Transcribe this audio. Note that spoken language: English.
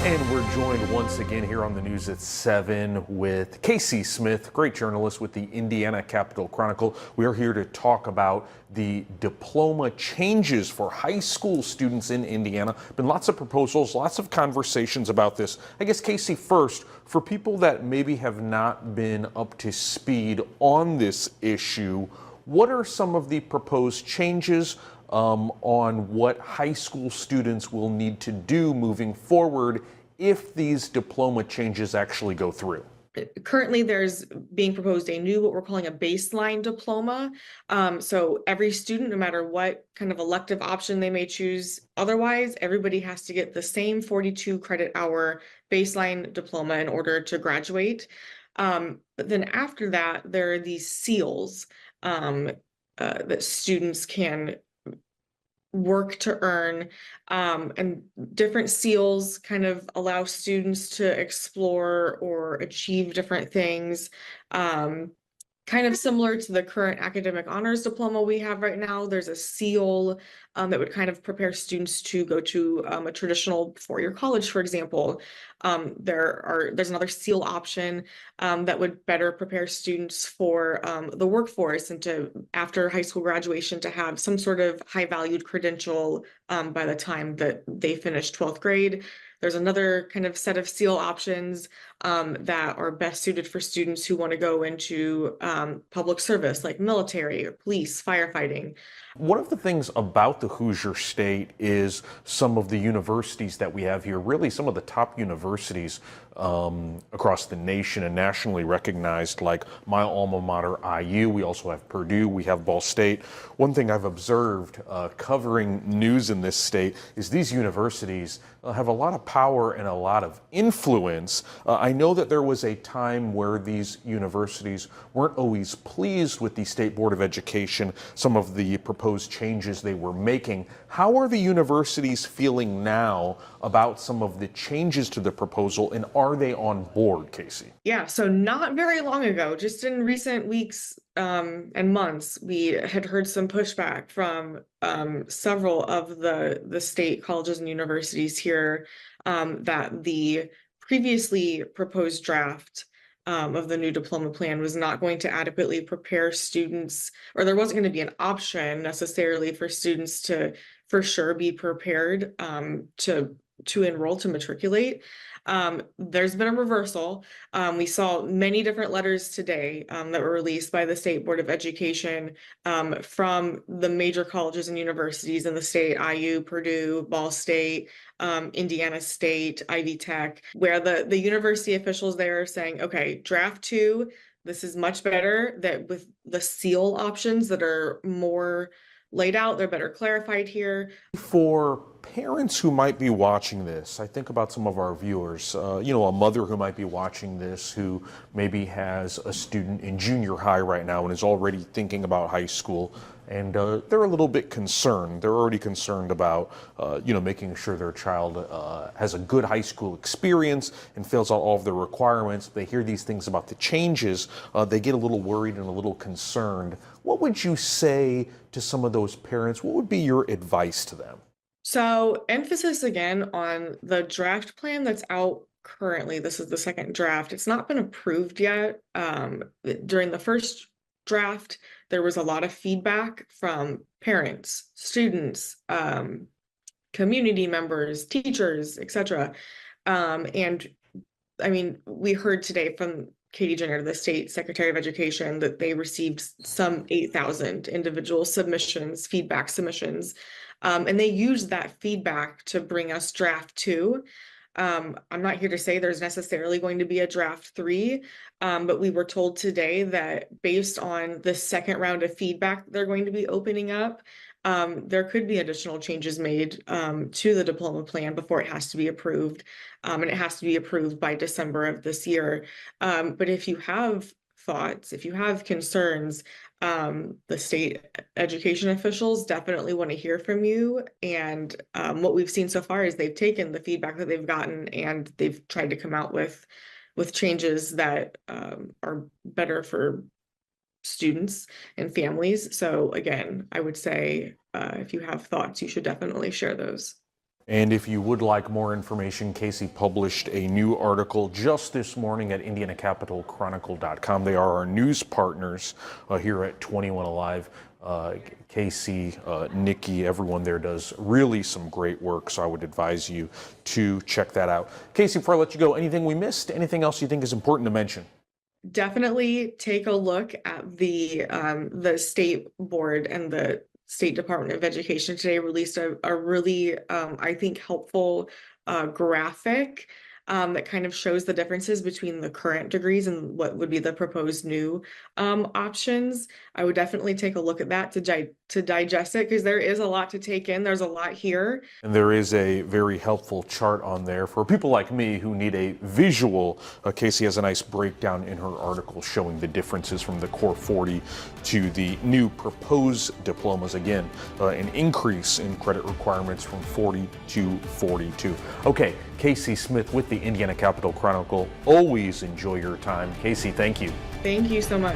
And we're joined once again here on the news at 7 with Casey Smith, great journalist with the Indiana Capital Chronicle. We are here to talk about the diploma changes for high school students in Indiana. Been lots of proposals, lots of conversations about this. I guess, Casey, first, for people that maybe have not been up to speed on this issue, what are some of the proposed changes on what high school students will need to do moving forward if these diploma changes actually go through? Currently, there's being proposed a new, what we're calling a baseline diploma. So every student, no matter what kind of elective option they may choose, otherwise, everybody has to get the same 42 credit hour baseline diploma in order to graduate. But then after that, there are these seals that students can work to earn, and different seals kind of allow students to explore or achieve different things. Kind of similar to the current academic honors diploma we have right now, there's a seal that would kind of prepare students to go to a traditional four-year college, for example. There's another seal option that would better prepare students for the workforce and to, after high school graduation, to have some sort of high-valued credential by the time that they finish 12th grade. There's another kind of set of seal options that are best suited for students who want to go into public service, like military or police, firefighting. One of the things about the Hoosier State is some of the universities that we have here, really some of the top universities across the nation and nationally recognized, like my alma mater, IU. We also have Purdue, we have Ball State. One thing I've observed covering news in this state is these universities have a lot of power and a lot of influence. I know that there was a time where these universities weren't always pleased with the State Board of Education, some of the proposed changes they were making. How are the universities feeling now about some of the changes to the proposal, and are they on board, Casey? Yeah, so not very long ago, just in recent weeks and months, we had heard some pushback from several of the state colleges and universities here that the previously proposed draft of the new diploma plan was not going to adequately prepare students, or there wasn't going to be an option necessarily for students to for sure be prepared to enroll, to matriculate. There's been a reversal. We saw many different letters today that were released by the State Board of Education from the major colleges and universities in the state, IU, Purdue, Ball State, Indiana State, Ivy Tech, where the university officials there are saying, okay, draft 2, this is much better, that with the seal options that are more laid out, they're better clarified here. For parents who might be watching this, I think about some of our viewers, a mother who might be watching this who maybe has a student in junior high right now and is already thinking about high school, and they're a little bit concerned. They're already concerned about, making sure their child has a good high school experience and fills out all of the requirements. They hear these things about the changes, they get a little worried and a little concerned. What would you say to some of those parents? What would be your advice to them? So emphasis again on the draft plan that's out currently. This is the second draft. It's not been approved yet. During the first draft, there was a lot of feedback from parents, students, community members, teachers, etc. And I mean, we heard today from Katie Jenner, the state secretary of education, that they received some 8,000 individual submissions, feedback submissions. And they used that feedback to bring us draft 2. I'm not here to say there's necessarily going to be a draft 3, but we were told today that based on the second round of feedback they're going to be opening up, there could be additional changes made to the diploma plan before it has to be approved. And it has to be approved by December of this year. But if you have thoughts, if you have concerns, the state education officials definitely want to hear from you. And what we've seen so far is they've taken the feedback that they've gotten and they've tried to come out with changes that are better for students and families. So again, I would say if you have thoughts, you should definitely share those. And if you would like more information, Casey published a new article just this morning at IndianaCapitalChronicle.com. They are our news partners here at 21 Alive. Casey, Nikki, everyone there does really some great work, so I would advise you to check that out. Casey, before I let you go, anything we missed? Anything else you think is important to mention? Definitely take a look at the state board and the State Department of Education today released a really I think helpful graphic that kind of shows the differences between the current degrees and what would be the proposed new options. I would definitely take a look at that to digest it, because there is a lot to take in. There's a lot here. And there is a very helpful chart on there for people like me who need a visual. Casey has a nice breakdown in her article showing the differences from the Core 40 to the new proposed diplomas. Again, an increase in credit requirements from 40 to 42. Okay, Casey Smith with the Indiana Capital Chronicle. Always enjoy your time. Casey, thank you. Thank you so much.